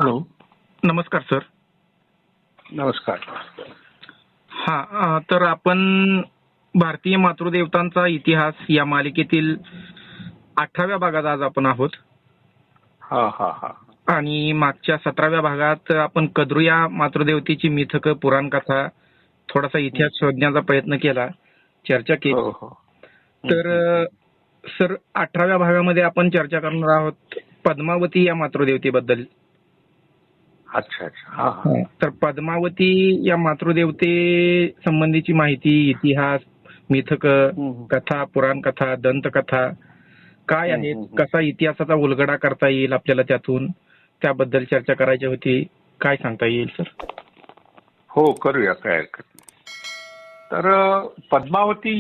Hello. नमस्कार sir. नमस्कार. तर आपण भारतीय मातृदेवतांचा इतिहास या मालिकेतील 18व्या भागात आज आपण आहोत. हा हा हा आणि मागच्या 17व्या भागात आपण कद्रू या मातृदेवतेची मिथक पुराण कथा थोडासा इतिहास शोधण्याचा प्रयत्न केला, चर्चा केली. हो हो. तर सर 18व्या भागामध्ये आपण चर्चा करणार आहोत पद्मावती या मातृदेवतेबद्दल. अच्छा अच्छा. हा हा. तर पद्मावती या मातृदेवते संबंधीची माहिती, इतिहास, मिथक, कथा, पुराण कथा, दंतकथा काय आहेत, कसा इतिहासाचा उलगडा करता येईल आपल्याला त्यातून, त्याबद्दल चर्चा करायची होती. काय सांगता येईल सर? हो, करूया, काय हरकत नाही. तर पद्मावती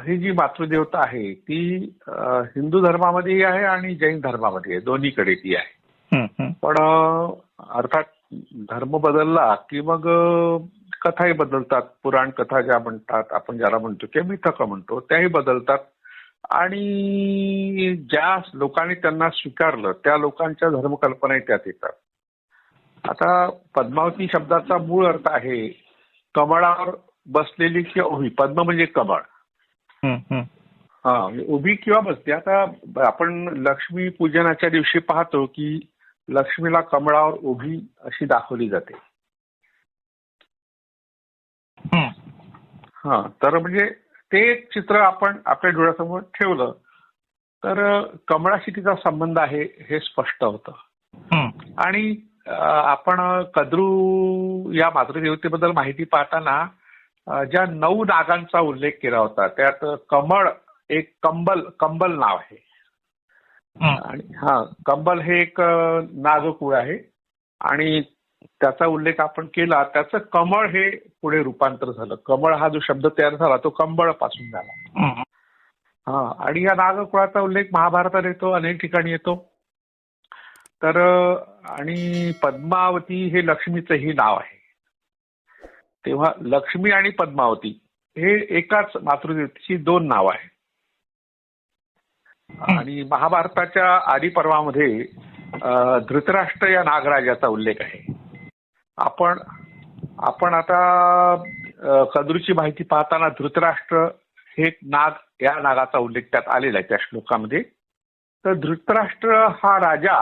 ही जी मातृदेवता आहे ती हिंदू धर्मामध्ये आहे आणि जैन धर्मामध्ये आहे, दोन्हीकडे ती आहे. पण अर्थात धर्म बदलला की मग कथाही बदलतात. पुराण कथा ज्या म्हणतात आपण, ज्याला म्हणतो किंवा मिथक म्हणतो, त्याही बदलतात. आणि ज्या लोकांनी त्यांना स्वीकारलं त्या लोकांच्या धर्मकल्पनाही त्यात येतात. आता पद्मावती शब्दाचा मूळ अर्थ आहे कमळावर बसलेली किंवा उभी. पद्म म्हणजे कमळ. उभी किंवा बसली. आता आपण लक्ष्मी पूजनाच्या दिवशी पाहतो की लक्ष्मीला कमळावर उभी अशी दाखवली जाते. तर म्हणजे ते चित्र आपण आपल्या डोळ्यासमोर ठेवलं तर कमळाशी तिचा संबंध आहे हे स्पष्ट होतं. आणि आपण कद्रू या मातृदेवतेबद्दल माहिती पाहताना ज्या 9 नागांचा उल्लेख केला होता त्यात कमळ एक कंबल नाव आहे. आणि कंबल हे एक नागकुळ आहे आणि त्याचा उल्लेख आपण केला. त्याचं कमळ हे पुढे रूपांतर झालं. कमळ हा जो शब्द तयार झाला तो कंबळ पासून झाला. आणि या नागकुळाचा उल्लेख महाभारतात येतो, अनेक ठिकाणी येतो. तर आणि पद्मावती हे लक्ष्मीचंही नाव आहे. तेव्हा लक्ष्मी आणि पद्मावती हे एकाच मातृदेवतेची 2 नावं आहेत. आणि महाभारताच्या आदी पर्वामध्ये धृतराष्ट्र या नागराजाचा उल्लेख आहे. आपण आता कद्रूची माहिती पाहताना धृतराष्ट्र हे नाग, या नागाचा उल्लेख त्यात आलेला आहे त्या श्लोकामध्ये. तर धृतराष्ट्र हा राजा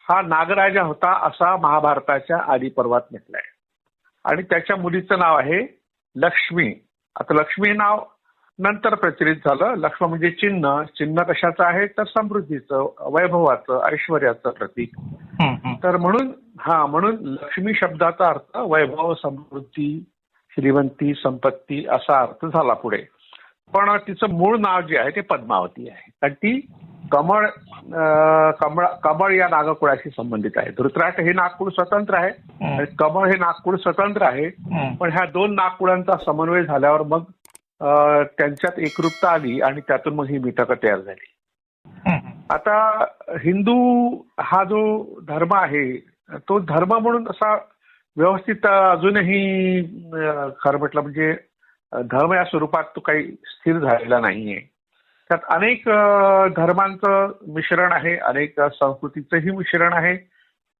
हा नागराजा होता असा महाभारताच्या आदी पर्वात म्हटलंय. आणि त्याच्या मुलीचं नाव आहे लक्ष्मी. आता लक्ष्मी नाव नंतर प्रचलित झालं. लक्ष्मी म्हणजे चिन्ह कशाचं आहे तर समृद्धीचं, वैभवाचं, ऐश्वर्याचं प्रतीक. तर म्हणून लक्ष्मी शब्दाचा अर्थ वैभव, समृद्धी, श्रीमंती, संपत्ती असा अर्थ झाला पुढे. पण तिचं मूळ नाव जे आहे ते पद्मावती आहे. कारण ती कमळ या नागकुळाशी संबंधित आहे. धृतराष्ट्र हे नागकुळ स्वतंत्र आहे आणि कमळ हे नागकुळ स्वतंत्र आहे. पण ह्या 2 नागकुळांचा समन्वय झाल्यावर मग त्यांच्यात एकरूपता आली आणि त्यातून मग ही मिथकं तयार झाली. आता हिंदू हा जो धर्म आहे तो धर्म म्हणून असा व्यवस्थित अजूनही खरं म्हटलं म्हणजे धर्म या स्वरूपात तो काही स्थिर झालेला नाहीये. त्यात अनेक धर्मांचं मिश्रण आहे, अनेक संस्कृतीचंही मिश्रण आहे.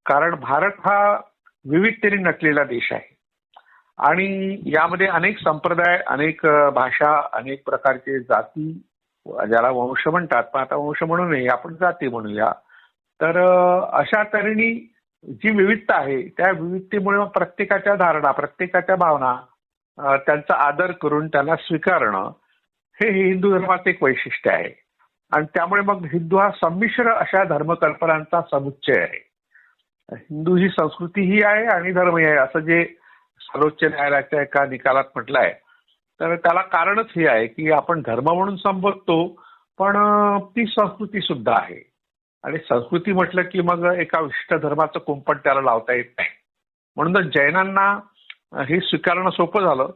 कारण भारत हा विविधतेने नटलेला देश आहे आणि यामध्ये अनेक संप्रदाय, अनेक भाषा, अनेक प्रकारचे जाती, ज्याला वंश म्हणतात, पण आता वंश म्हणू नये, आपण जाती म्हणूया. तर अशा तऱ्हेने जी विविधता आहे त्या विविधतेमुळे प्रत्येकाच्या धारणा, प्रत्येकाच्या भावना, त्यांचा आदर करून त्यांना स्वीकारणं हे हिंदू धर्माचं एक वैशिष्ट्य आहे. आणि त्यामुळे मग हिंदू हा संमिश्र अशा धर्मकल्पनांचा समुच्चय आहे. हिंदू ही संस्कृतीही आहे आणि धर्मही आहे असं जे सर्वोच्च न्यायालयाच्या एका निकालात म्हटलं आहे. तर त्याला कारणच हे आहे की आपण धर्म म्हणून संबोधतो पण ती संस्कृती सुद्धा आहे. आणि संस्कृती म्हटलं की मग एका विशिष्ट धर्माचं कुंपण त्याला लावता येत नाही. म्हणूनच जैनांना हे स्वीकारणं सोपं झालं.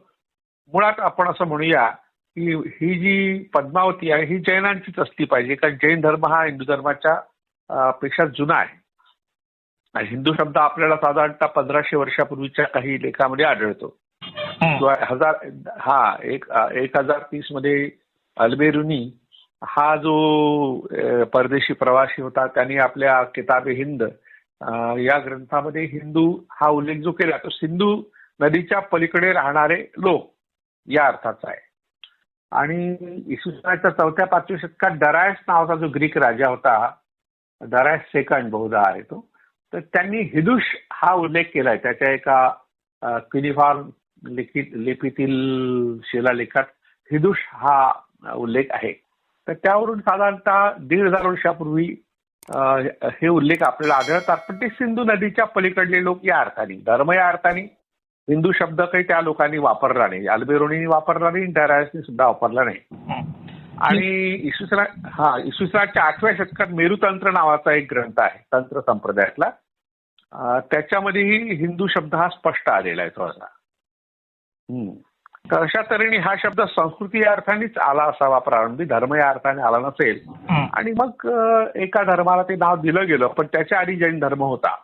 मुळात आपण असं म्हणूया की ही जी पद्मावती आहे ही जैनांचीच असली पाहिजे, कारण जैन धर्म हा हिंदू धर्माच्या पेक्षा जुना आहे. हिंदू शब्द आपल्याला साधारणतः 1500 वर्षापूर्वीच्या काही लेखामध्ये आढळतो. 1030 मध्ये अल्बेरुनी हा जो परदेशी प्रवासी होता त्यांनी आपल्या किताबे हिंद या ग्रंथामध्ये हिंदू हा उल्लेख जो केला तो सिंधू नदीच्या पलीकडे राहणारे लोक या अर्थाचा आहे. आणि इसवी सनाच्या 4-5व्या शतकात डरायस नावाचा जो ग्रीक राजा होता, डरायस सेकंड बहुधा आहे तो, तर त्यांनी हिदुश हा उल्लेख केलाय त्याच्या एका क्युनिफॉर्म लिपीतील शिलालेखात हिदुश हा उल्लेख आहे. तर त्यावरून साधारणतः 1500 वर्षापूर्वी हे उल्लेख आपल्याला आढळतात. पण ते सिंधू नदीच्या पलीकडले लोक या अर्थाने, धर्म या अर्थाने हिंदू शब्द काही त्या लोकांनी वापरला नाही, अल्बेरोनीने वापरला नाही, डरायसने सुद्धा वापरला नाही. आणि इसवी सनाच्या 8व्या शतकात मेरुतंत्र नावाचा एक ग्रंथ आहे तंत्र संप्रदायातला, त्याच्यामध्येही हिंदू शब्द हा स्पष्ट आलेला आहे थोडासा. तर अशा तऱ्हेने हा शब्द संस्कृती या अर्थानेच आला असावा प्रारंभी, धर्म या अर्थाने आला नसेल. आणि मग एका धर्माला ते नाव दिलं गेलं, पण त्याच्या आधी जैन धर्म होता.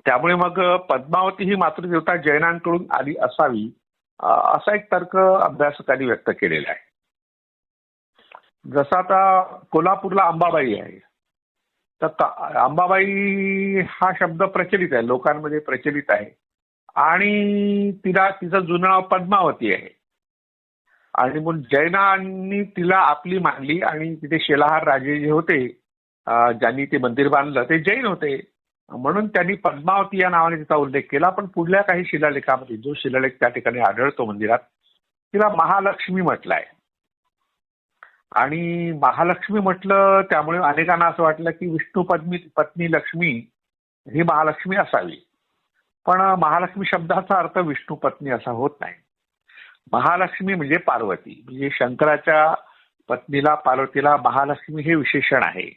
त्यामुळे मग पद्मावती ही मातृदेवता जैनांकडून आली असावी असा एक तर्क अभ्यासकांनी व्यक्त केलेला आहे. जसं आता कोल्हापूरला अंबाबाई आहे, तर अंबाबाई हा शब्द प्रचलित आहे, लोकांमध्ये प्रचलित आहे. आणि तिचं जुनं नाव पद्मावती आहे. आणि मग जैनांनी तिला आपली मानली आणि तिथे शिलाहार राजे जे होते ज्यांनी ते मंदिर बांधलं ते जैन होते, म्हणून त्यांनी पद्मावती या नावाने तिचा उल्लेख केला. पण पुढल्या काही शिलालेखामध्ये, जो शिलालेख त्या ठिकाणी आढळतो मंदिरात, तिला महालक्ष्मी म्हटलंय. आणि महालक्ष्मी म्हटलं त्यामुळे अनेकांना असं वाटलं की विष्णू पत्नी लक्ष्मी ही महालक्ष्मी असावी. पण महालक्ष्मी शब्दाचा अर्थ विष्णू पत्नी असा होत नाही. महालक्ष्मी म्हणजे पार्वती, म्हणजे शंकराच्या पत्नीला पार्वतीला महालक्ष्मी हे विशेषण आहे.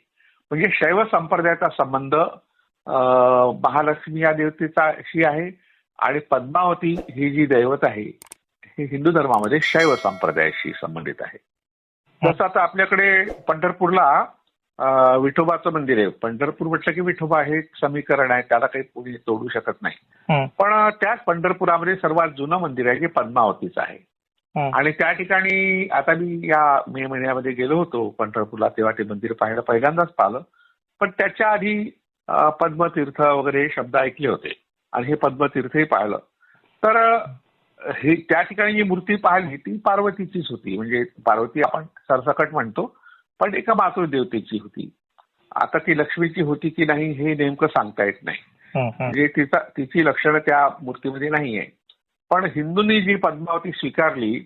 म्हणजे शैव संप्रदायाचा संबंध महालक्ष्मी या देवतेचाशी आहे. आणि पद्मावती ही जी दैवत आहे हे हिंदू धर्मामध्ये शैव संप्रदायाशी संबंधित आहे. जसं आता आपल्याकडे पंढरपूरला विठोबाचं मंदिर आहे. पंढरपूर म्हटलं की विठोबा हे समीकरण आहे, त्याला काही कोणी तोडू शकत नाही. पण त्याच पंढरपुरामध्ये सर्वात जुनं मंदिर आहे जे पद्मावतीचं आहे. आणि त्या ठिकाणी आता मी या मे महिन्यामध्ये गेलो होतो पंढरपूरला, तेव्हा ते मंदिर पहिल्यांदाच पाहिलं. पण त्याच्या आधी पद्मतीर्थ वगैरे शब्द ऐकले होते आणि हे पद्मतीर्थही पाहिलं. तर हे त्या ठिकाणी जी मूर्ती पाहिली ती पार्वतीचीच होती. म्हणजे पार्वती आपण सरसकट म्हणतो, पण एका मातृदेवतेची होती. आता ती लक्ष्मीची होती की नाही हे नेमकं सांगता येत नाही, म्हणजे तिची लक्षणं त्या मूर्तीमध्ये नाहीये. पण हिंदूंनी जी पद्मावती स्वीकारली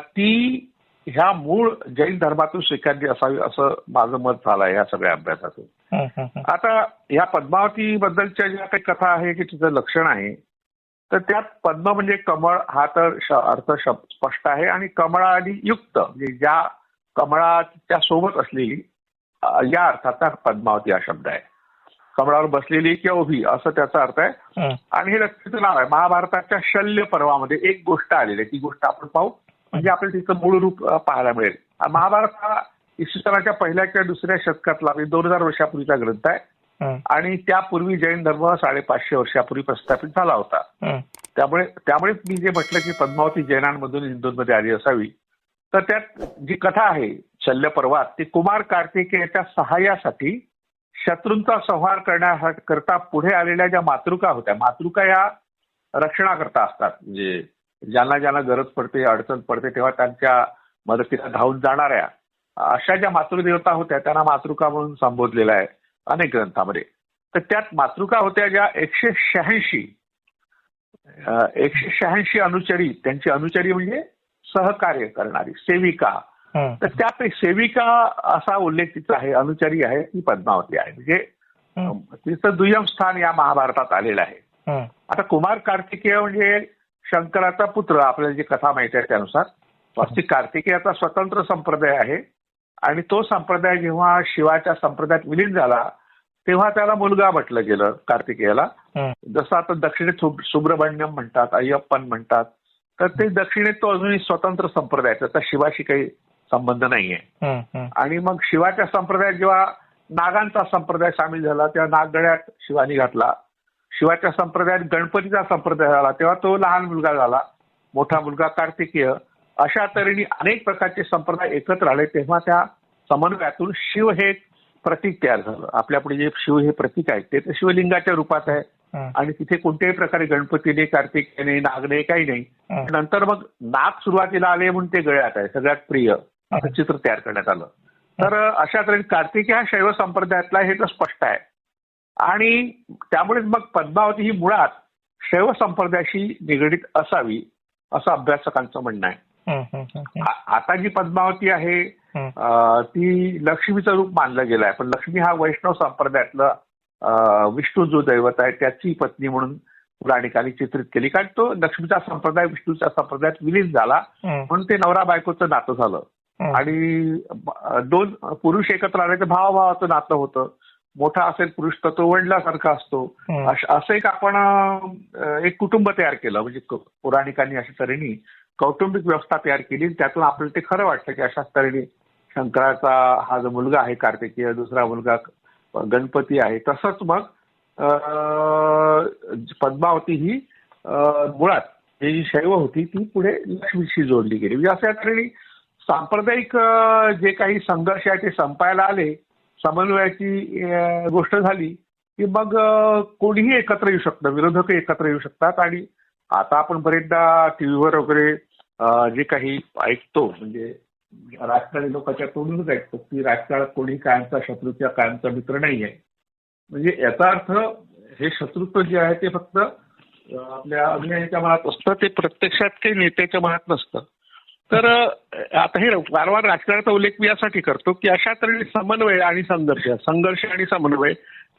ती ह्या मूळ जैन धर्मातून स्वीकारली असावी असं माझं मत झालं या सगळ्या अभ्यासातून. आता या पद्मावती बद्दलच्या ज्या काही कथा आहे की तिचं लक्षण आहे, तर त्यात पद्म म्हणजे कमळ हा तर अर्थ स्पष्ट आहे. आणि कमळाने युक्त म्हणजे ज्या कमळाच्या सोबत असलेली या अर्थाचा पद्मावती हा शब्द आहे. कमळावर बसलेली किंवा उभी असं त्याचा अर्थ आहे. आणि हे लक्ष्मीचं नाव आहे. महाभारताच्या शल्य पर्वामध्ये एक गोष्ट आलेली आहे, ती गोष्ट आपण पाहू म्हणजे आपल्याला तिचं मूळ रूप पाहायला मिळेल. महाभारत हा इसवी सनाच्या 1ल्या किंवा 2ऱ्या शतकातला 2000 वर्षापूर्वीचा ग्रंथ आहे. आणि त्यापूर्वी जैन धर्म 550 वर्षापूर्वी प्रस्थापित झाला होता. त्यामुळे मी जे म्हटलं की पद्मावती जैनांमधून हिंदूंमध्ये आली असावी, तर त्यात जी कथा आहे शल्य पर्वात ती कुमार कार्तिकेयाच्या सहाय्यासाठी शत्रूंचा संहार करण्याकरता पुढे आलेल्या ज्या मातृका होत्या, मातृका या रक्षणाकरता असतात. म्हणजे ज्यांना गरज पडते, अडचण पडते तेव्हा त्यांच्या मदतीला धावून जाणाऱ्या अशा ज्या मातृदेवता होत्या त्यांना मातृका म्हणून संबोधलेलं आहे अनेक ग्रंथामध्ये. तर त्यात मातृका होत्या ज्या 186 अनुचरी, त्यांची अनुचरी म्हणजे सहकार्य करणारी सेविका. तर त्यात सेविका असा उल्लेख तिचा आहे, अनुचरी आहे ती पद्मावती आहे. म्हणजे तिचं दुय्यम स्थान या महाभारतात आलेलं आहे. आता कुमार कार्तिकेय म्हणजे शंकराचा पुत्र, आपल्याला जी कथा माहिती आहे त्यानुसार कार्तिकेयाचा स्वतंत्र संप्रदाय आहे. आणि तो संप्रदाय जेव्हा शिवाच्या संप्रदायात विलीन झाला तेव्हा त्याला मुलगा म्हटलं गेलं कार्तिकेयाला. जसं आता दक्षिणेत सुब्रमण्यम म्हणतात, अय्यप्पन म्हणतात, तर ते दक्षिणेत तो अजूनही स्वतंत्र संप्रदाय, त्याचा शिवाशी काही संबंध नाहीये. आणि मग शिवाच्या संप्रदायात जेव्हा नागांचा संप्रदाय सामील झाला तेव्हा नागगड्यात शिवानी घातला. शिवाच्या संप्रदायात गणपतीचा संप्रदाय झाला तेव्हा तो लहान मुलगा झाला, मोठा मुलगा कार्तिकेय. अशा तऱ्हेने अनेक प्रकारचे संप्रदाय एकत्र आले तेव्हा त्या समन्वयातून शिव हे प्रतीक तयार झालं. आपल्यापुढे जे शिव हे प्रतीक आहे ते शिवलिंगाच्या रूपात आहे आणि तिथे कोणत्याही प्रकारे गणपतीने, कार्तिकेयने, नागने काही नाही. नंतर मग नाग सुरुवातीला आले म्हणून ते गळ्यात आहे, सगळ्यात प्रिय असं चित्र तयार करण्यात आलं. तर अशा तऱ्हेने कार्तिकी हा शैव संप्रदायातला हे तर स्पष्ट आहे. आणि त्यामुळेच मग पद्मावती ही मुळात शैव संप्रदायाशी निगडीत असावी असं अभ्यासकांचं म्हणणं आहे. आता जी पद्मावती आहे ती लक्ष्मीचं रूप मानलं गेलं आहे, पण लक्ष्मी हा वैष्णव संप्रदायातलं विष्णू जो दैवत आहे त्याची पत्नी म्हणून पुराणिकांनी चित्रित केली. कारण तो लक्ष्मीचा संप्रदाय विष्णूच्या संप्रदायात विलीन झाला म्हणून ते नवरा बायकोचं नातं झालं. आणि दोन पुरुष एकत्र आले तर भावाभावाचं नातं होतं. मोठा असेल पुरुष तर तो वडिलासारखा असतो. असं एक आपण एक कुटुंब तयार केलं. म्हणजे पुराणिकांनी अशा तऱ्हेने कौटुंबिक व्यवस्था तयार केली. त्यातून आपल्याला ते खरं वाटतं की अशाच तऱ्हेने शंकराचा हा जो मुलगा आहे कार्तिकेय, दुसरा मुलगा गणपती आहे. तसंच मग पद्मावती ही मुळात ही जी शैव होती ती पुढे लक्ष्मीशी जोडली गेली. म्हणजे अशा तऱ्हेने सांप्रदायिक जे काही संघर्ष आहे ते संपायला आले, समन्वयाची गोष्ट झाली की मग कोणीही एकत्र येऊ शकतं, विरोधक एकत्र येऊ शकतात. आणि आता आपण बरेचदा टीव्हीवर वगैरे जे काही ऐकतो म्हणजे राजकारणी लोकांच्या तोंडूनच ऐकतो की राजकारणात कोणी कायमचा शत्रू किंवा कायमचा मित्र नाही आहे. म्हणजे याचा अर्थ हे शत्रुत्व जे आहे ते फक्त आपल्या अभिनयाच्या मनात असतं, ते प्रत्यक्षात काही नेत्याच्या मनात नसतं. तर आता हे वारंवार राजकारणाचा उल्लेख मी यासाठी करतो की अशा तऱ्हेने समन्वय आणि संघर्ष आणि समन्वय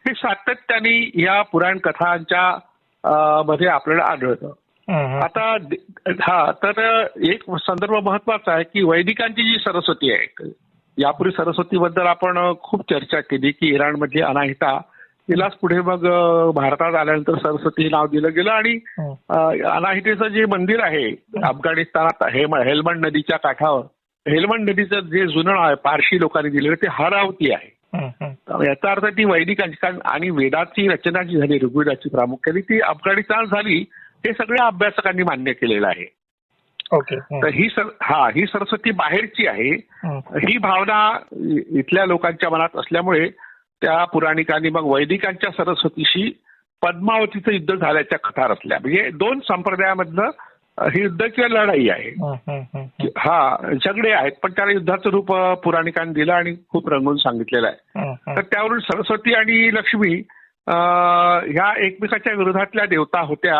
हे सातत्याने या पुराण कथांच्या मध्ये आपल्याला आढळतं. आता तर एक संदर्भ महत्वाचा आहे की वैदिकांची जी सरस्वती आहे, यापूर्वी सरस्वतीबद्दल आपण खूप चर्चा केली की इराणमधली अनाहिता तिलाच पुढे मग भारतात आल्यानंतर सरस्वती नाव दिलं गेलं. आणि अनाहितेचं जे मंदिर आहे अफगाणिस्तानात हेल्मंड नदीच्या काठावर, हेल्मंड नदीचं जे जुनं नाव आहे पारशी लोकांनी दिलेलं ते हरावती आहे. याचा अर्थ ती वैदिकांची, कारण आणि वेदाची रचना जी झाली ऋग्वेदाची प्रामुख्याने ती अफगाणिस्तान झाली हे सगळ्या अभ्यासकांनी मान्य केलेलं आहे. तर ही सरस्वती बाहेरची आहे. ही भावना इथल्या लोकांच्या मनात असल्यामुळे त्या पुराणिकांनी मग वैदिकांच्या सरस्वतीशी पद्मावतीचं युद्ध झाल्याच्या कथा रचल्या. म्हणजे दोन संप्रदायामधलं हे युद्ध किंवा लढाई आहे. झगडे आहेत पण त्याला युद्धाचं रूप पुराणिकांनी दिलं आणि खूप रंगवून सांगितलेलं आहे. तर त्यावरून सरस्वती आणि लक्ष्मी ह्या एकमेकाच्या विरोधातल्या देवता होत्या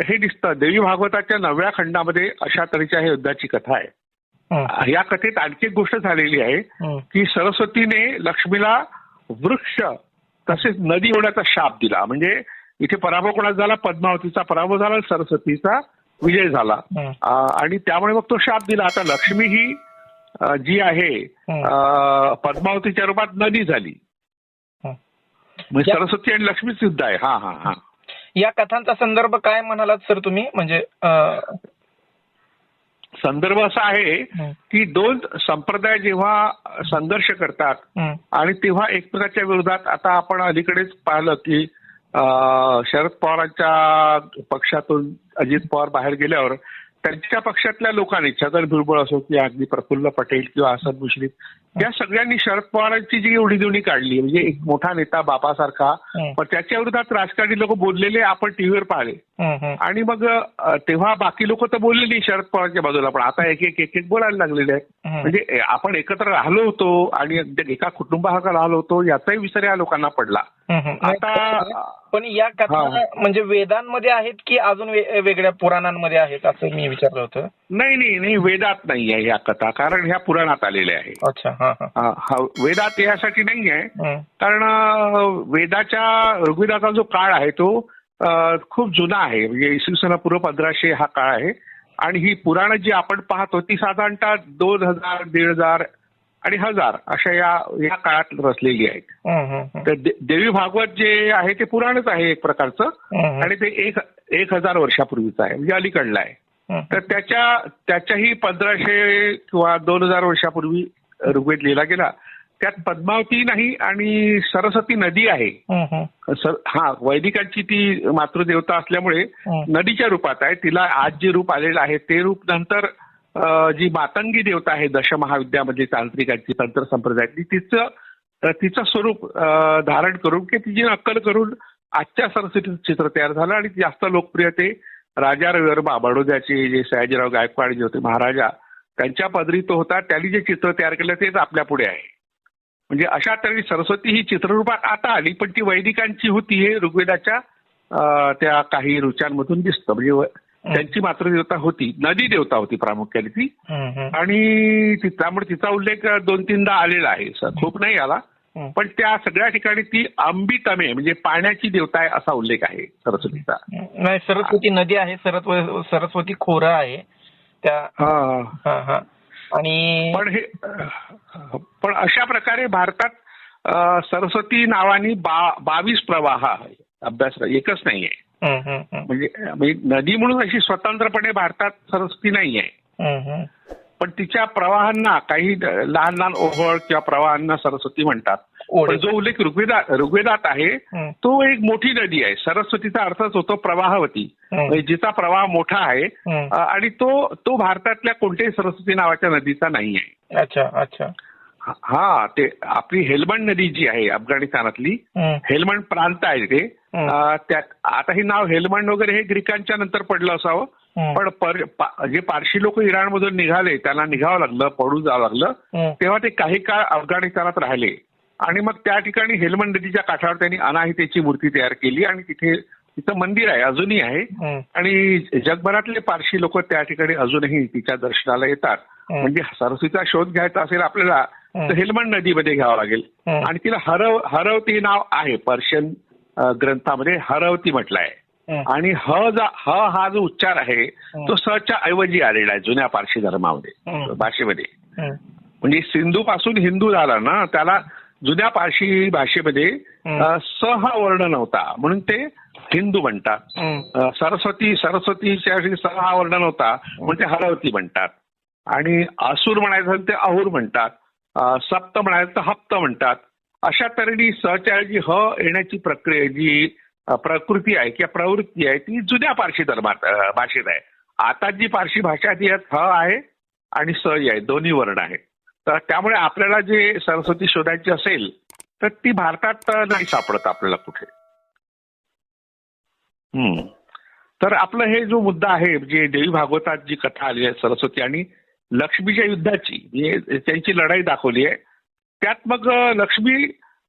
हे दिसतं. देवी भागवताच्या 9व्या खंडामध्ये अशा तऱ्हेच्या हे युद्धाची कथा आहे. या कथेत आणखी एक गोष्ट झालेली आहे की सरस्वतीने लक्ष्मीला वृक्ष तसेच नदी होण्याचा शाप दिला. म्हणजे इथे पराभव कोणाचा झाला, पद्मावतीचा पराभव झाला, सरस्वतीचा विजय झाला. आणि त्यामुळे मग तो शाप दिला. आता लक्ष्मी ही जी आहे पद्मावतीच्या रूपात नदी झाली. म्हणजे सरस्वती आणि लक्ष्मीच युद्ध आहे. हा या कथांचा संदर्भ काय म्हणालात सर तुम्ही? म्हणजे संदर्भ असा आहे की दोन संप्रदाय जेव्हा संघर्ष करतात आणि तेव्हा एकमेकाच्या विरोधात, आता आपण अलीकडेच पाहिलं की शरद पवारांच्या पक्षातून अजित पवार बाहेर गेल्यावर त्यांच्या पक्षातल्या लोकांनी, छगन भुजबळ असो की अगदी प्रफुल्ल पटेल किंवा असद मुश्रीफ, या सगळ्यांनी शरद पवारांची जी उडीदुडी काढली. म्हणजे एक मोठा नेता बापासारखा, पण त्याच्या विरोधात राजकारणी लोक बोललेले आपण टीव्हीवर पाहिले. आणि मग तेव्हा बाकी लोक तर बोललेली शरद पवारांच्या बाजूला, पण आता एक एक बोलायला लागलेले आहेत. म्हणजे आपण एकत्र राहिलो होतो आणि एका कुटुंबासारखा राहिलो होतो याचाही विसर या लोकांना पडला. आता पण या कथा म्हणजे वेदांमध्ये आहेत की अजून वेगळ्या पुराणांमध्ये आहेत असं मी विचारलं होतं. नाही, वेदात नाही आहे या कथा, कारण ह्या पुराणात आलेल्या आहे. अच्छा. वेदात यासाठी नाही आहे कारण वेदाच्या ऋग्वेदाचा जो काळ आहे तो खूप जुना आहे. म्हणजे इसवी सन पूर्व 1500 हा काळ आहे. आणि ही पुराणं जी आपण पाहतो ती साधारणतः 2000, 1500 आणि 1000 अशा या काळात रचलेली आहेत. तर देवी भागवत जे आहे ते पुराणच आहे एक प्रकारचं आणि ते 1000 वर्षापूर्वीचं आहे, म्हणजे अलीकडलं आहे. तर त्याच्याही 1500 किंवा 2000 वर्षापूर्वी ऋग्वेद लिहिला गेला. त्यात पद्मावती नाही आणि सरस्वती नदी आहे. वैदिकांची ती मातृदेवता असल्यामुळे नदीच्या रूपात आहे. तिला आज जे रूप आलेलं आहे ते रूप नंतर जी मातंगी देवता आहे दशमहाविद्यामध्ये तांत्रिकांची, तंत्र संप्रदायातली, तिचं तिचं स्वरूप धारण करून की तिची नक्कल करून आजच्या सरस्वतीचं चित्र तयार झालं आणि जास्त लोकप्रिय ते राजा रविवर्मा बडोद्याचे जे सयाजीराव गायकवाड जे होते महाराजा त्यांच्या पदरी तो होता. त्यांनी जे चित्र तयार केलं तेच आपल्या पुढे आहे. म्हणजे अशा तऱ्हेने सरस्वती ही चित्ररूपात आता आली पण ती वैदिकांची होती हे ऋग्वेदाच्या त्या काही ऋचांमधून दिसतं. म्हणजे त्यांची मातृदेवता होती, नदी देवता होती प्रामुख्याने ती. आणि त्यामुळे तिचा उल्लेख 2-3दा आलेला आहे, खूप नाही आला. पण त्या सगळ्या ठिकाणी ती अंबितमे म्हणजे पाण्याची देवता आहे असा उल्लेख आहे सरस्वतीचा. नाही, सरस्वती नदी आहे, सरस्वती खोरं आहे त्या. आणि पण अशा प्रकारे भारतात सरस्वती नावानी 22 प्रवाह आहे. अभ्यास एकच नाहीये. म्हणजे नदी म्हणून अशी स्वतंत्रपणे भारतात सरस्वती नाही आहे. पण तिच्या प्रवाहांना काही लहान लहान ओहळ किंवा प्रवाहांना सरस्वती म्हणतात. पण जो उल्लेख ऋग्वेदात आहे तो एक मोठी नदी आहे. सरस्वतीचा अर्थच होतो प्रवाहवती, जिचा प्रवाह मोठा आहे. आणि तो भारतातल्या कोणत्याही सरस्वती नावाच्या नदीचा नाही आहे. अच्छा अच्छा. हा, ते आपली हेल्मंड नदी जी आहे अफगाणिस्तानातली, हेल्मंड प्रांत आहे ते. आता हे नाव हेल्मंड वगैरे हे ग्रीकांच्या नंतर पडलं असावं. पण जे पारशी लोक इराणमधून निघाले, त्यांना निघावं लागलं, पळून जावं लागलं, तेव्हा ते काही काळ अफगाणिस्तानात राहिले. आणि मग त्या ठिकाणी हेल्मंड नदीच्या काठावर त्यांनी अनाहितेची मूर्ती तयार केली आणि तिचं मंदिर आहे, अजूनही आहे. आणि जगभरातले पारशी लोक त्या ठिकाणी अजूनही तिच्या दर्शनाला येतात. म्हणजे सरस्वतीचा शोध घ्यायचा असेल आपल्याला तर हेल्मंड नदीमध्ये घ्यावं लागेल. आणि तिला हरवती नाव आहे, पर्शियन ग्रंथामध्ये हरवती म्हटलं आहे. आणि हा जो उच्चार आहे तो सच्या ऐवजी आलेला आहे जुन्या पारशी धर्मामध्ये, भाषेमध्ये. म्हणजे सिंधू पासून हिंदू झाला ना, त्याला जुन्या पारशी भाषेमध्ये स हा वर्ण नव्हता म्हणून ते हिंदू म्हणतात. सरस्वतीच्या स हा वर्ण नव्हता म्हणून ते हरवती म्हणतात. आणि असुर म्हणायचं ते अहुर म्हणतात. सप्त म्हणायचं तर हप्त म्हणतात. अशा तऱ्हेने सच्या ऐवजी ह येण्याची प्रक्रिया जी प्रकृती आहे किंवा प्रवृत्ती आहे ती जुन्या पारशी धर्मात भाषेत आहे. आता जी पारशी भाषा आहे ती ह आहे आणि स आहे, दोन्ही वर्ण आहेत. तर त्यामुळे आपल्याला जे सरस्वती शोधायची असेल तर ती भारतात नाही सापडत आपल्याला कुठे. तर आपलं हे जो मुद्दा आहे जे देवी भागवतात जी कथा आली आहे सरस्वती आणि लक्ष्मीच्या युद्धाची, म्हणजे त्यांची लढाई दाखवली आहे, त्यात मग लक्ष्मी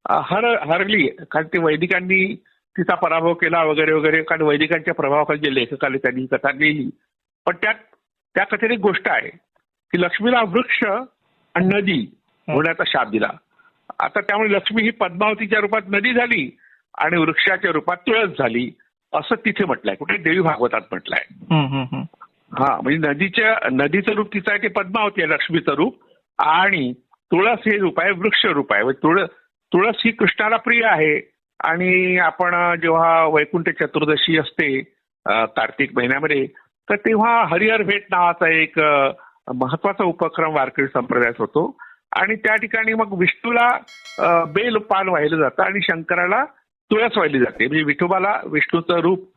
हरली कारण ते वैदिकांनी तिचा पराभव केला वगैरे वगैरे. कारण वैदिकांच्या प्रभावाखाली जे लेखक आले त्यांनी ही कथा लिहिली. पण त्या कथेत एक गोष्ट आहे की लक्ष्मीला वृक्ष आणि नदी होण्याचा शाप दिला. आता त्यामुळे लक्ष्मी ही पद्मावतीच्या रूपात नदी झाली आणि वृक्षाच्या रूपात तुळस झाली असं तिथे म्हटलंय, कुठे देवी भागवतात म्हटलंय. हा, म्हणजे नदीचं रूप तिचं आहे ते पद्मावती आहे लक्ष्मीचं रूप, आणि तुळस हे रूप आहे वृक्ष रूप आहे. तुळस ही कृष्णाला प्रिय आहे. आणि आपण जेव्हा वैकुंठ चतुर्दशी असते कार्तिक महिन्यामध्ये तर तेव्हा हरिहर भेट नावाचा एक महत्वाचा उपक्रम वारकरी संप्रदायात होतो. आणि त्या ठिकाणी मग विष्णूला बेल पान वाहिलं जातं आणि शंकराला तुळस वाहिली जाते. म्हणजे विठोबाला विष्णूचं रूप,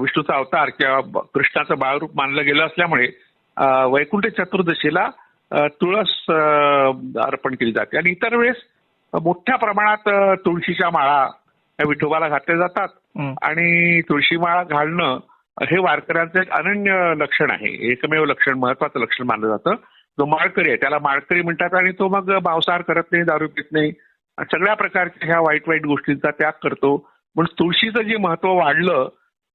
विष्णूचा अवतार किंवा कृष्णाचं बाळरूप मानलं गेलं असल्यामुळे वैकुंठ चतुर्दशीला तुळस अर्पण केली जाते. आणि इतर वेळेस मोठ्या प्रमाणात तुळशीच्या माळा विठोबाला घातल्या जातात. आणि तुळशी माळा घालणं हे वारकऱ्यांचं एक अनन्य लक्षण आहे, एकमेव लक्षण, महत्वाचं लक्षण मानलं जातं. जो माळकरी आहे त्याला माळकरी म्हणतात. आणि तो मग मांसाहार करत नाही, दारू पित नाही, सगळ्या प्रकारच्या ह्या वाईट वाईट गोष्टींचा त्याग करतो. म्हणून तुळशीचं जे महत्व वाढलं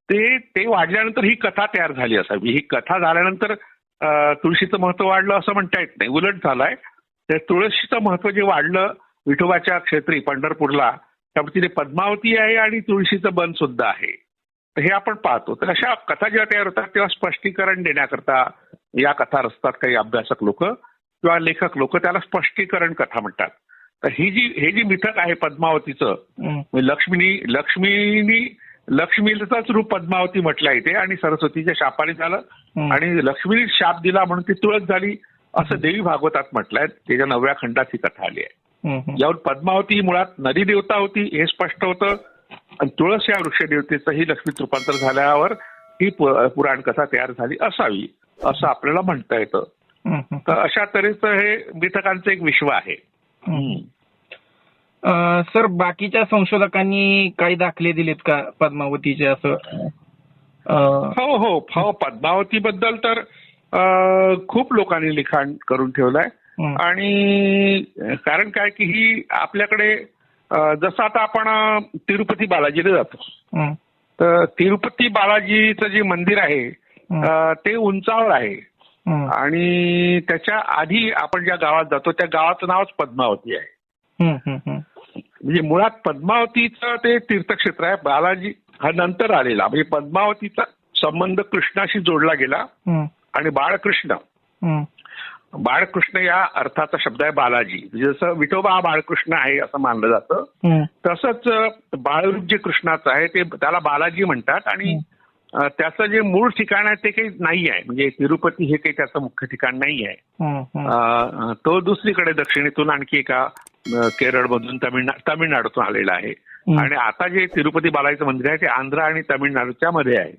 ते वाढल्यानंतर ही कथा तयार झाली असावी. ही कथा झाल्यानंतर तुळशीचं महत्व वाढलं असं म्हणता येत नाही, उलट झालंय. तर तुळशीचं महत्व जे वाढलं विठोबाच्या क्षेत्री पंढरपूरला, त्यामुळे तिथे पद्मावती आहे आणि तुळशीचं बन सुद्धा आहे. तर हे आपण पाहतो. तर अशा कथा जेव्हा तयार होतात तेव्हा स्पष्टीकरण देण्याकरता या कथा रचतात काही अभ्यासक लोक किंवा लेखक लोक, त्याला स्पष्टीकरण कथा म्हणतात. तर हे जी मिथक आहे पद्मावतीचं, लक्ष्मीचंच रूप पद्मावती म्हटलं आहे ते, आणि सरस्वतीच्या शापाने झालं आणि लक्ष्मीने शाप दिला म्हणून ती तुळस झाली असं देवी भागवतात म्हटलंय. त्याच्या 9व्या खंडात ही कथा आली आहे. यावर पद्मावती मुळात नदी देवता होती हे स्पष्ट होतं. आणि तुळस या वृक्ष देवतेचंही लक्ष्मीत रूपांतर झाल्यावर ही पुराण कथा तयार झाली असावी असं आपल्याला म्हणता येतं. तर अशा तऱ्हेचं हे मिथकांचं एक विश्व आहे. सर बाकीच्या संशोधकांनी काही दाखले दिलेत का पद्मावतीचे असं? हो हो हो, पद्मावतीबद्दल तर खूप लोकांनी लिखाण करून ठेवलंय. आणि कारण काय की ही आपल्याकडे जसं आता आपण तिरुपती बालाजीला जातो, तर तिरुपती बालाजीचं जे मंदिर आहे ते उंचावर आहे. आणि त्याच्या आधी आपण ज्या गावात जातो त्या गावाचं नावच पद्मावती आहे. म्हणजे मुळात पद्मावतीचं ते तीर्थक्षेत्र आहे. बालाजी हा नंतर आलेला, म्हणजे पद्मावतीचा संबंध कृष्णाशी जोडला गेला. आणि बाळकृष्ण या अर्थाचा शब्द आहे बालाजी. म्हणजे जसं विठोबा हा बाळकृष्ण आहे असं मानलं जातं, तसंच बाळरूप जे कृष्णाचं आहे ते त्याला बालाजी म्हणतात. आणि त्याचं जे मूळ ठिकाण आहे ते काही नाही आहे, म्हणजे तिरुपती हे काही त्याचं मुख्य ठिकाण नाही आहे. तो दुसरीकडे दक्षिणेतून आणखी एका केरळमधून तामिळनाडूतून आलेला आहे. आणि आता जे तिरुपती बालाजीचं मंदिर आहे ते आंध्र आणि तामिळनाडूच्या मध्ये आहे.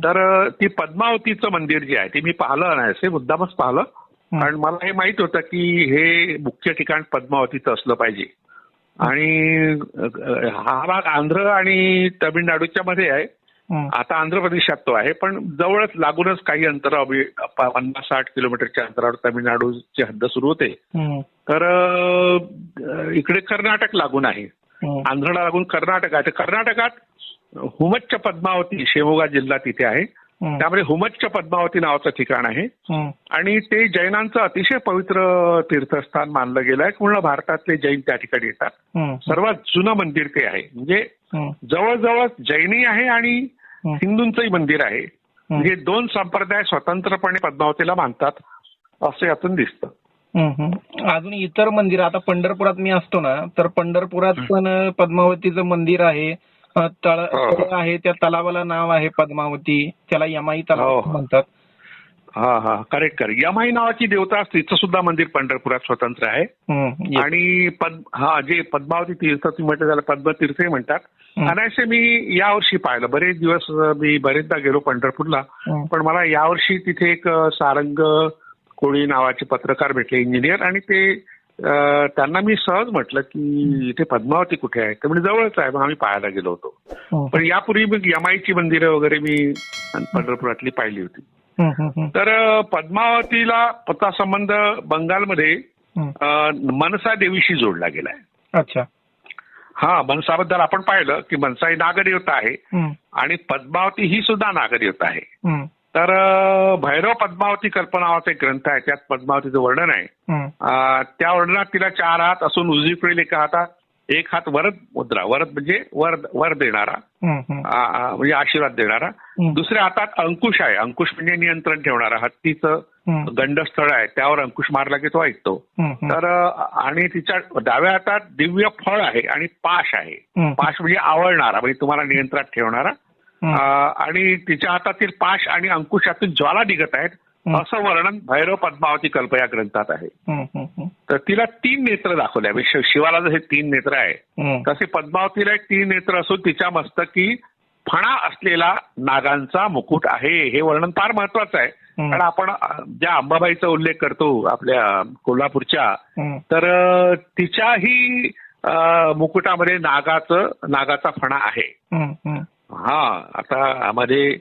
तर ती पद्मावतीचं मंदिर जे आहे ते मी पाहिलं नाही, असे मुद्दामच पाहिलं. कारण मला हे माहित होतं की हे मुख्य ठिकाण पद्मावतीचं असलं पाहिजे. आणि हा भाग आंध्र आणि तामिळनाडूच्या मध्ये आहे. आता आंध्र प्रदेशात तो आहे, पण जवळच लागूनच काही अंतर 50-60 किलोमीटरच्या अंतरावर तामिळनाडूची हद्द सुरू होते. तर इकडे कर्नाटक लागून आहे, आंध्रला लागून कर्नाटक आहे. तर कर्नाटकात हुमच्च पद्मावती शिवमोगा जिल्हा तिथे आहे. त्यामध्ये हुमच्च पद्मावती नावाचं ठिकाण आहे. आणि ते जैनांचं अतिशय पवित्र तीर्थस्थान मानलं गेलं आहे. पूर्ण भारतातले जैन त्या ठिकाणी येतात. सर्वात जुनं मंदिर ते आहे, म्हणजे जवळजवळ जैनी आहे आणि हिंदूंचंही मंदिर आहे. म्हणजे दोन संप्रदाय स्वतंत्रपणे पद्मावतीला मानतात असं यातून दिसतं. अजून इतर मंदिर, आता पंढरपुरात मी असतो ना, तर पंढरपुरात पण पद्मावतीचं मंदिर आहे. तळ आहे, त्या तलावाला नाव आहे पद्मावती, त्याला यमाई तलाव म्हणतात. हा करेक्ट. यमाई नावाची देवता तिचं सुद्धा मंदिर पंढरपुरात स्वतंत्र आहे. आणि जे पद्मावती तीर्थ म्हटलं त्याला पद्मतीर्थही म्हणतात. आणि असे मी यावर्षी पाहिलं, बरेच दिवस मी बरेचदा गेलो पंढरपूरला, पण मला यावर्षी तिथे एक सारंग कोळी नावाचे पत्रकार भेटले, इंजिनियर. आणि ते त्यांना मी सहज म्हटलं की इथे पद्मावती कुठे आहे, तर म्हणजे जवळच आहे. मग आम्ही पाहायला गेलो होतो. पण यापूर्वी मी यमाईची मंदिरं वगैरे मी पंढरपुरातली पाहिली होती. तर पद्मावतीला पता संबंध बंगालमध्ये मनसा देवीशी जोडला गेलाय. अच्छा. हा, मनसाबद्दल आपण पाहिलं की मनसा ही नागदेवता आहे आणि पद्मावती ही सुद्धा नागदेवता आहे. तर भैरव पद्मावती कल्पना नावाचा एक ग्रंथ आहे, त्यात पद्मावतीचं वर्णन आहे. त्या वर्णनात तिला 4 हात असून उजवीकडील एका हातात एक हात वरद मुद्रा, वरद म्हणजे वर देणारा, म्हणजे आशीर्वाद देणारा. दुसऱ्या हातात अंकुश आहे, अंकुश म्हणजे नियंत्रण ठेवणारा. हत्तीचं गंडस्थळ आहे, त्यावर अंकुश मारला की तो ऐकतो. तर आणि तिच्या डाव्या हातात दिव्य फळ आहे आणि पाश आहे. पाश म्हणजे आवळणारा, म्हणजे तुम्हाला नियंत्रणात ठेवणारा. आणि तिच्या हातातील पाश आणि अंकुशातून ज्वाला निघत आहेत असं वर्णन भैरव पद्मावती कल्प या ग्रंथात आहे. तर तिला 3 नेत्र दाखवले. शिवाला जसे 3 नेत्र आहे तसे पद्मावतीला एक 3 नेत्र असून तिच्या मस्तकी फणा असलेला नागांचा मुकुट आहे. हे वर्णन फार महत्वाचं आहे, कारण आपण ज्या अंबाबाईचा उल्लेख करतो आपल्या कोल्हापूरच्या, तर तिच्याही मुकुटामध्ये नागाचा फणा आहे. आता मध्ये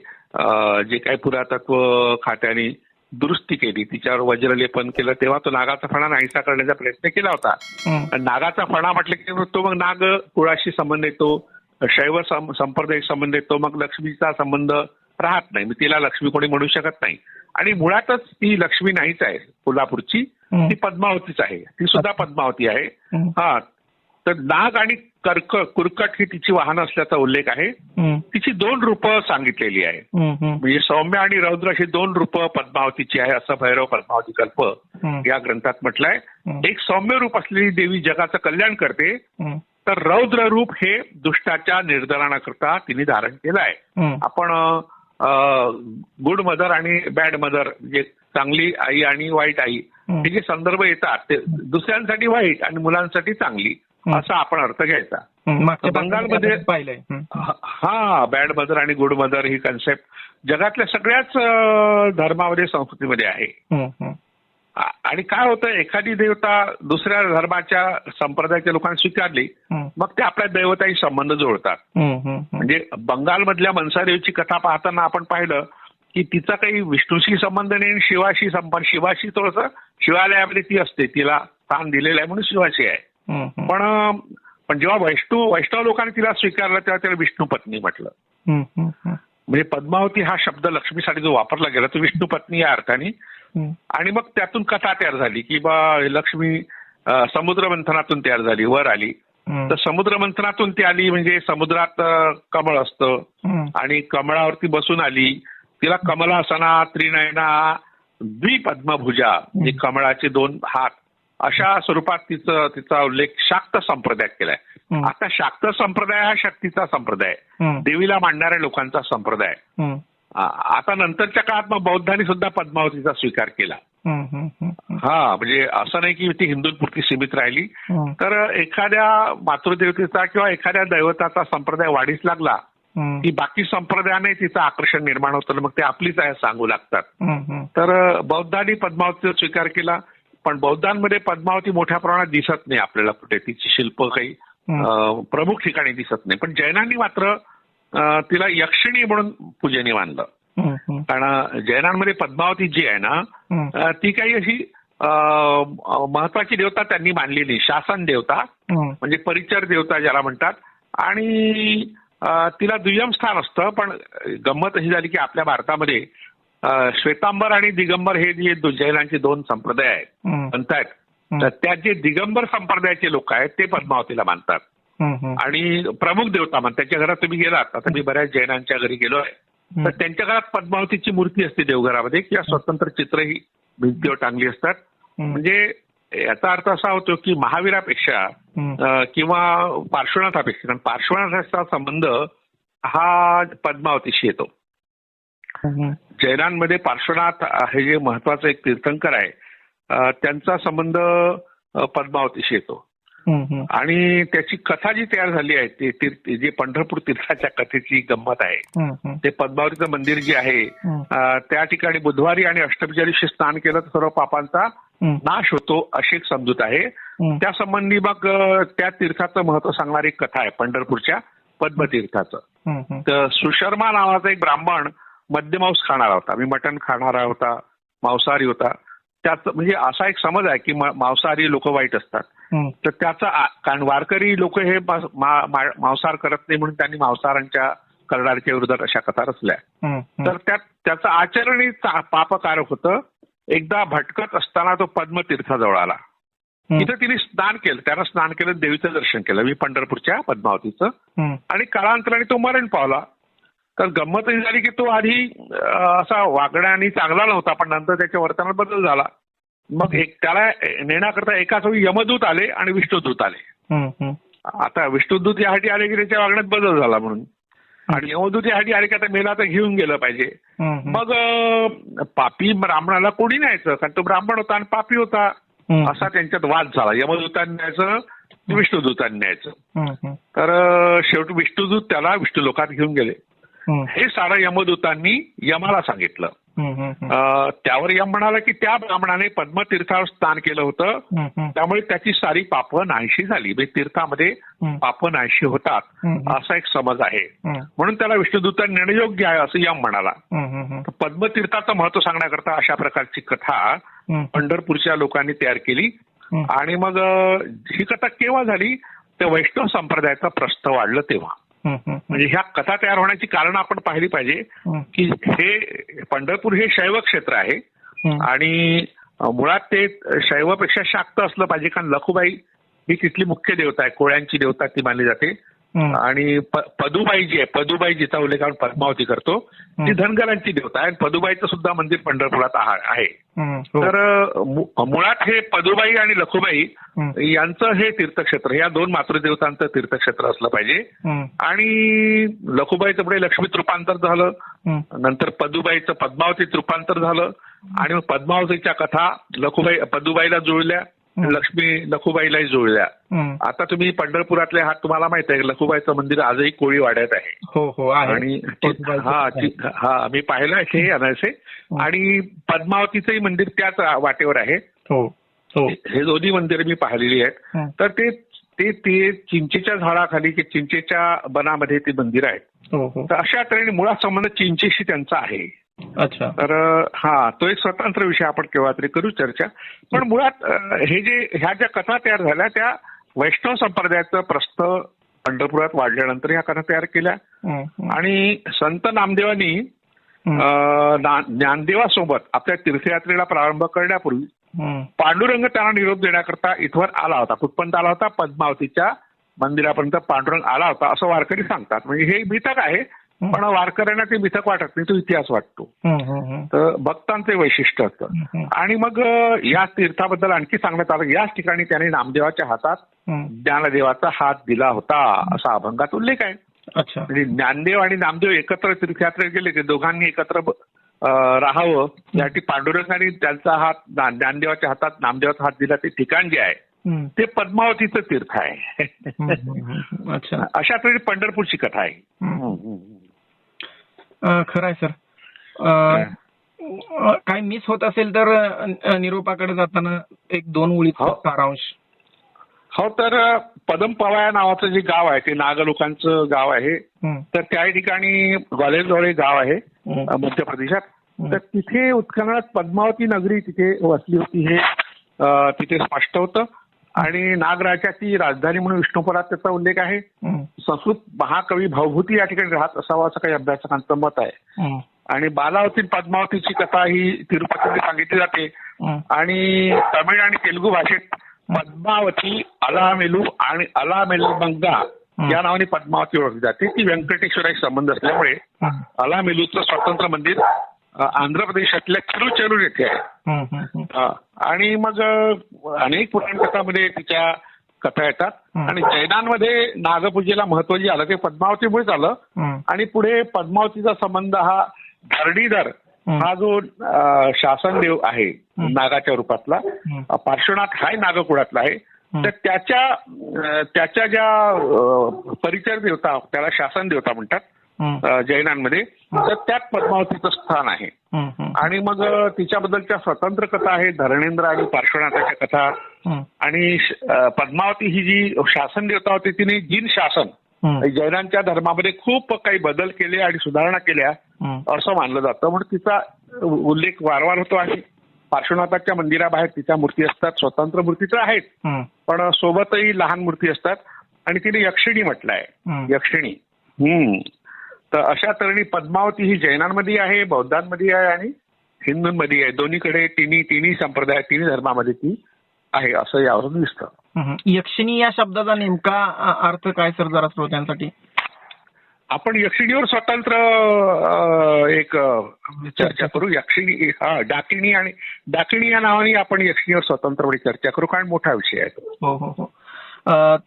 जे काही पुरातत्व खात्याने दुरुस्ती केली, तिच्यावर वज्रलेपन केलं, तेव्हा तो नागाचा फणा नाहीसा करण्याचा प्रयत्न केला होता. नागाचा फणा म्हटलं की तो मग नाग कुळाशी संबंध येतो, शैव संप्रदायिक संबंध येतो, मग लक्ष्मीचा संबंध राहत नाही. मी तिला लक्ष्मी कोणी म्हणू शकत नाही. आणि मुळातच ती लक्ष्मी नाहीच आहे कोल्हापूरची, ती पद्मावतीच आहे. ती सुद्धा पद्मावती आहे. तर नाग आणि कुरकट ही तिची वाहनं असल्याचा उल्लेख आहे. तिची 2 रूपं सांगितलेली आहे, म्हणजे सौम्य आणि रौद्र अशी 2 रूपं पद्मावतीची आहे असं भैरव पद्मावती कल्प या ग्रंथात म्हटलंय. एक सौम्य रूप असलेली देवी जगाचं कल्याण करते, तर रौद्र रूप हे दुष्टाच्या निर्धारणाकरता तिने धारण केलं आहे. आपण गुड मदर आणि बॅड मदर, म्हणजे चांगली आई आणि वाईट आई, हे जे संदर्भ येतात ते दुसऱ्यांसाठी वाईट आणि मुलांसाठी चांगली असा आपण अर्थ घ्यायचा. बंगालमध्ये पाहिलंय बॅड मदर आणि गुड मदर ही कन्सेप्ट जगातल्या सगळ्याच धर्मामध्ये, संस्कृतीमध्ये आहे. आणि काय होतं, एखादी देवता दुसऱ्या धर्माच्या संप्रदायाच्या लोकांनी स्वीकारली, मग ते आपल्या दैवताशी संबंध जोडतात. म्हणजे बंगालमधल्या मनसादेवीची कथा पाहताना आपण पाहिलं की तिचा काही विष्णूशी संबंध नाही, शिवाशी संबंध. शिवाशी थोडंसं शिवालयामध्ये ती असते, तिला स्थान दिलेलं आहे म्हणून शिवाशी आहे. पण जेव्हा वैष्णव लोकांनी तिला स्वीकारलं तेव्हा त्याला विष्णू पत्नी म्हटलं. म्हणजे पद्मावती हा शब्द लक्ष्मीसाठी जो वापरला गेला तो विष्णू पत्नी या अर्थाने. आणि मग त्यातून कथा तयार झाली की बा लक्ष्मी समुद्र मंथनातून तयार झाली, वर आली. तर समुद्र मंथनातून ती आली म्हणजे समुद्रात कमळ असतं आणि कमळावरती बसून आली. तिला कमलासना, त्रिनयना, द्विपद्मभुजा, म्हणजे कमळाचे 2 हात, अशा स्वरूपात तिचा उल्लेख शाक्त संप्रदायात केलाय. आता शाक्त संप्रदाय हा शक्तीचा संप्रदाय, देवीला मानणाऱ्या लोकांचा संप्रदाय. आता नंतरच्या काळात मग बौद्धांनी सुद्धा पद्मावतीचा स्वीकार केला. म्हणजे असं नाही की ती हिंदूंपुरती सीमित राहिली. तर एखाद्या मातृदेवतेचा किंवा एखाद्या दैवताचा संप्रदाय वाढीस लागला की बाकी संप्रदायाने तिचं आकर्षण निर्माण होतं, मग ते आपलीच आहे सांगू लागतात. तर बौद्धांनी पद्मावतीचा स्वीकार केला, पण बौद्धांमध्ये पद्मावती मोठ्या प्रमाणात दिसत नाही आपल्याला कुठे, तिची शिल्प काही प्रमुख ठिकाणी दिसत नाही. पण जैनांनी मात्र तिला यक्षिणी म्हणून पूजनीय मानलं. कारण जैनांमध्ये पद्मावती जी आहे ना ती काही अशी महत्वाची देवता त्यांनी मानली नाही. शासन देवता म्हणजे परिचर देवता ज्याला म्हणतात, आणि तिला दुय्यम स्थान असतं. पण गंमत अशी झाली की आपल्या भारतामध्ये श्वेतांबर आणि दिगंबर हे जे जैनांचे 2 संप्रदाय आहेत म्हणतायत, तर त्या जे दिगंबर संप्रदायाचे लोक आहेत ते पद्मावतीला मानतात आणि प्रमुख देवता मानतात. त्यांच्या घरात तुम्ही गेलात, आता मी बऱ्याच जैनांच्या घरी गेलो आहे, तर त्यांच्या घरात पद्मावतीची मूर्ती असते देवघरामध्ये किंवा स्वतंत्र चित्रही भिंतीवर टांगली असतात. म्हणजे याचा अर्थ असा होतो की महावीरापेक्षा किंवा पार्श्वनाथापेक्षा, कारण पार्श्वनाथाचा संबंध हा पद्मावतीशी येतो. जैनांमध्ये पार्श्वनाथ हे जे महत्वाचं एक तीर्थंकर आहे त्यांचा संबंध पद्मावतीशी येतो. आणि त्याची कथा जी तयार झाली आहे ते जे पंढरपूर तीर्थाच्या कथेची गंमत आहे, ते पद्मावतीचं मंदिर जे आहे त्या ठिकाणी बुधवारी आणि अष्टमीच्या दिवशी स्नान केलं तर सर्व पापांचा नाश होतो अशी एक समजूत आहे. त्या संबंधी मग त्या तीर्थाचं महत्व सांगणारी एक कथा आहे पंढरपूरच्या पद्मतीर्थाचं. तर सुशर्मा नावाचा एक ब्राह्मण मध्यमांस खाणारा होता, मी मटण खाणारा होता, मांसाहारी होता. त्याचं म्हणजे असा एक समज आहे की मांसाहारी लोक वाईट असतात. तर त्याचा, कारण वारकरी लोक हे मांसाहार करत नाही म्हणून त्यांनी मांसाहारांच्या करणाऱ्याच्या विरोधात अशा कथा रचल्या. तर त्याचं आचरणही पापकारक होतं. एकदा भटकत असताना तो पद्मतीर्थाजवळ आला. तिथं तिने स्नान केलं, त्यानं स्नान केलं, देवीचं दर्शन केलं, मी पंढरपूरच्या पद्मावतीचं. आणि काळांतराने तो मरण पावला. तर गंमत ही झाली की तो आधी असा वागण्याने चांगला नव्हता, पण नंतर त्याच्या वर्तनात बदल झाला. मग त्याला नेण्याकरता एकाच वेळी यमदूत आले आणि विष्णुदूत आले. आता विष्णुदूत यासाठी आले की त्याच्या वागण्यात बदल झाला म्हणून, आणि यमदूत यासाठी आले की आता मेला तर घेऊन गेलं पाहिजे. मग पापी ब्राह्मणाला कोणी न्यायचं, कारण तो ब्राह्मण होता आणि पापी होता, असा त्यांच्यात वाद झाला. यमदूतांनी न्यायचं, विष्णुदूतांनी न्यायचं. तर शेवटी विष्णुदूत त्याला विष्णू लोकात घेऊन गेले. हे सारं यमदूतांनी यमाला सांगितलं. त्यावर यम म्हणाला की त्या ब्राह्मणाने पद्मतीर्थावर स्नान केलं होतं, त्यामुळे त्याची सारी पापं नाहीशी झाली. म्हणजे तीर्थामध्ये पापं नाहीशी होतात असा एक समज आहे, म्हणून त्याला विष्णुदूतांनी निर्णयोग्य आहे असं यम म्हणाला. पद्मतीर्थाचं महत्व सांगण्याकरता अशा प्रकारची कथा पंढरपूरच्या लोकांनी तयार केली. आणि मग ही कथा केव्हा झाली, तर वैष्णव संप्रदायाचं प्रस्थ वाढलं तेव्हा. म्हणजे ह्या कथा तयार होण्याची कारण आपण पाहिली पाहिजे की हे पंढरपूर हे शैव क्षेत्र आहे आणि मुळात ते शैवपेक्षा शाक्त असलं पाहिजे, कारण लखुबाई ही तिथली मुख्य देवता आहे, कोळ्यांची देवता ती मानली जाते. आणि पदुबाई जी आहे, पदुबाई जिचा उल्लेख आपण पद्मावती करतो, ती धनगरांची देवता आहे. पदुबाईचं सुद्धा मंदिर पंढरपुरात आहे. तर मुळात हे पदुबाई आणि लखुबाई यांचं हे तीर्थक्षेत्र, या 2 मातृदेवतांचं तीर्थक्षेत्र असलं पाहिजे. आणि लखुबाईचं पुढे लक्ष्मीत रूपांतर झालं, नंतर पदुबाईचं पद्मावतीत रूपांतर झालं, आणि मग पद्मावतीच्या कथा पदुबाईला जुळल्या, लखुबाईलाही जुळल्या. हं. आता तुम्ही पंढरपुरातले आहात, तुम्हाला माहित आहे लखुबाईचं मंदिर आजही कोळीवाड्यात आहे. हो आहे. आणि मी पाहिलं हे अनायसे. आणि पद्मावतीचंही मंदिर त्याच वाटेवर आहे. हो. हे दोन्ही मंदिर मी पाहिलेली आहेत. तर ते चिंचेच्या झाडाखाली की चिंचेच्या बनामध्ये ती मंदिर आहेत. तर अशा तऱ्हेने मुळात संबंध चिंचेशी त्यांचा आहे. अच्छा. तर तो एक स्वतंत्र विषय, आपण केव्हा तरी करू चर्चा. पण मुळात ह्या ज्या कथा तयार झाल्या त्या वैष्णव संप्रदायाचं प्रस्थ पंढरपुरात वाढल्यानंतर ह्या कथा तयार केल्या. आणि संत नामदेवांनी ज्ञानदेवासोबत आपल्या तीर्थयात्रेला प्रारंभ करण्यापूर्वी पांडुरंग त्यांना निरोप देण्याकरता इथवर आला होता. कुठपर्यंत आला होता? पद्मावतीच्या मंदिरापर्यंत पांडुरंग आला होता असं वारकरी सांगतात. म्हणजे हे मिथक आहे, पण वारकऱ्यांना ते मिथक वाटत नाही, तो इतिहास वाटतो. तर भक्तांचे वैशिष्ट्य असतं. आणि मग या तीर्थाबद्दल आणखी सांगण्यात आलं, याच ठिकाणी त्याने नामदेवाच्या हातात ज्ञानदेवाचा हात दिला होता असा अभंगात उल्लेख आहे. अच्छा. म्हणजे ज्ञानदेव आणि नामदेव एकत्र तीर्थयात्रेत गेले, ते दोघांनी एकत्र राहावं यासाठी पांडुरंगाने त्यांचा हात ज्ञानदेवाच्या हातात नामदेवाचा हात दिला. ते ठिकाण जे आहे ते पद्मावतीचं तीर्थ आहे. अशा तऱ्हेने पंढरपूरची कथा आहे. खरं आहे सर. काही मिस होत असेल तर निरोपाकडे जाताना 1-2 ओळीत सारांश. हो, तर पदमपवाया नावाचं जे गाव आहे ते नाग लोकांचं गाव आहे. तर त्या ठिकाणी ग्वाल्हेरजवळ एक गाव आहे मध्य प्रदेशात. तर तिथे उत्खननात पद्मावती नगरी तिथे वसली होती हे तिथे स्पष्ट होतं. आणि नागराजाची राजधानी म्हणून विष्णुपुरात त्याचा उल्लेख आहे. संस्कृत महाकवी भवभूती या ठिकाणी राहत असावा असं काही अभ्यासकांचं मत आहे. आणि बालावती पद्मावतीची कथा ही तिरुपतीमध्ये सांगितली जाते. आणि तमिळ आणि तेलुगू भाषेत पद्मावती अलामेलू आणि अलामेलबंगा या नावाने पद्मावती ओळखली जाते. ती व्यंकटेश्वराशी संबंध असल्यामुळे अलामेलूचं स्वतंत्र मंदिर आंध्र प्रदेशातल्या तिरुचेरूर येथे आहे. आणि मग अनेक पुराण कथामध्ये तिच्या कथा येतात. आणि जैनांमध्ये नागपूजेला महत्व जे आलं ते पद्मावतीमुळेच आलं. आणि पुढे पद्मावतीचा संबंध हा धरणीधर हा जो शासनदेव आहे नागाच्या रूपातला, पार्श्वनाथ हाय नागकुळातला आहे. तर त्याच्या ज्या परिचय देवता त्याला शासन देवता म्हणतात जैनांमध्ये, तर त्यात पद्मावतीचं स्थान आहे. आणि मग तिच्याबद्दलच्या स्वतंत्र कथा आहे, धरणेंद्र आणि पार्श्वनाथाच्या कथा. आणि पद्मावती ही जी शासन देवता होती तिने जिन शासन जैनांच्या धर्मामध्ये खूप काही बदल केले आणि सुधारणा केल्या असं मानलं जातं. म्हणून तिचा उल्लेख वारंवार होतो. आणि पार्श्वनाथाच्या मंदिराबाहेर तिच्या मूर्ती असतात, स्वतंत्र मूर्ती तर आहेत, पण सोबतही लहान मूर्ती असतात. आणि तिने यक्षिणी म्हटलं आहे, यक्षिणी. तर अशा तऱ्हेने पद्मावती ही जैनांमध्ये आहे, बौद्धांमध्ये आहे आणि हिंदूंमध्ये आहे. दोन्हीकडे तिन्ही संप्रदाय, तिन्ही धर्मामध्ये ती आहे असं यावरून दिसतं. यक्षिणी या शब्दाचा नेमका अर्थ काय सर, जरा श्रोत्यांसाठी? आपण यक्षिणीवर स्वतंत्र एक चर्चा करू. यक्षिणी डाकिणी या नावाने आपण यक्षिणीवर स्वतंत्रपणे चर्चा करू, कारण मोठा विषय आहे. हो.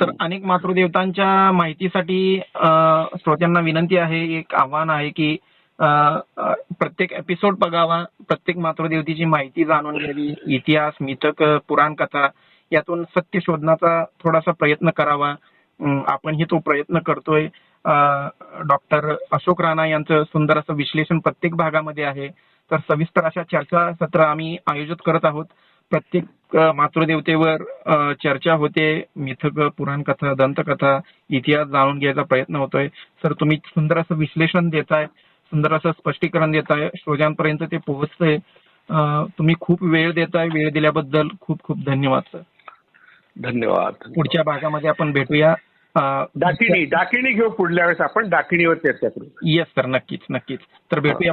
तर अनेक मातृदेवतांच्या माहितीसाठी श्रोत्यांना विनंती आहे, एक आव्हान आहे की प्रत्येक एपिसोड बघावा, प्रत्येक मातृदेवतेची माहिती जाणून घ्यावी, इतिहास, मिथक, पुराण कथा यातून सत्य शोधण्याचा थोडासा प्रयत्न करावा. आपणही तो प्रयत्न करतोय. डॉक्टर अशोक राणा यांचं सुंदर असं विश्लेषण प्रत्येक भागामध्ये आहे. तर सविस्तर अशा चर्चासत्र आम्ही आयोजित करत आहोत. प्रत्येक मातृदेवतेवर चर्चा होते, मिथक, पुराण कथा, दंतकथा, इतिहास जाणून घ्यायचा प्रयत्न होतोय. सर, तुम्ही सुंदर असं विश्लेषण देताय, सुंदर असं स्पष्टीकरण देताय, श्रोत्यांपर्यंत ते पोहोचतंय. तुम्ही खूप वेळ देताय. वेळ दिल्याबद्दल खूप खूप धन्यवाद सर. धन्यवाद. पुढच्या भागामध्ये आपण भेटूया. डाकिणी घेऊ पुढल्या वेळेस आपण डाकिणीवर चर्चा करू. येस सर, नक्कीच. तर भेटूया.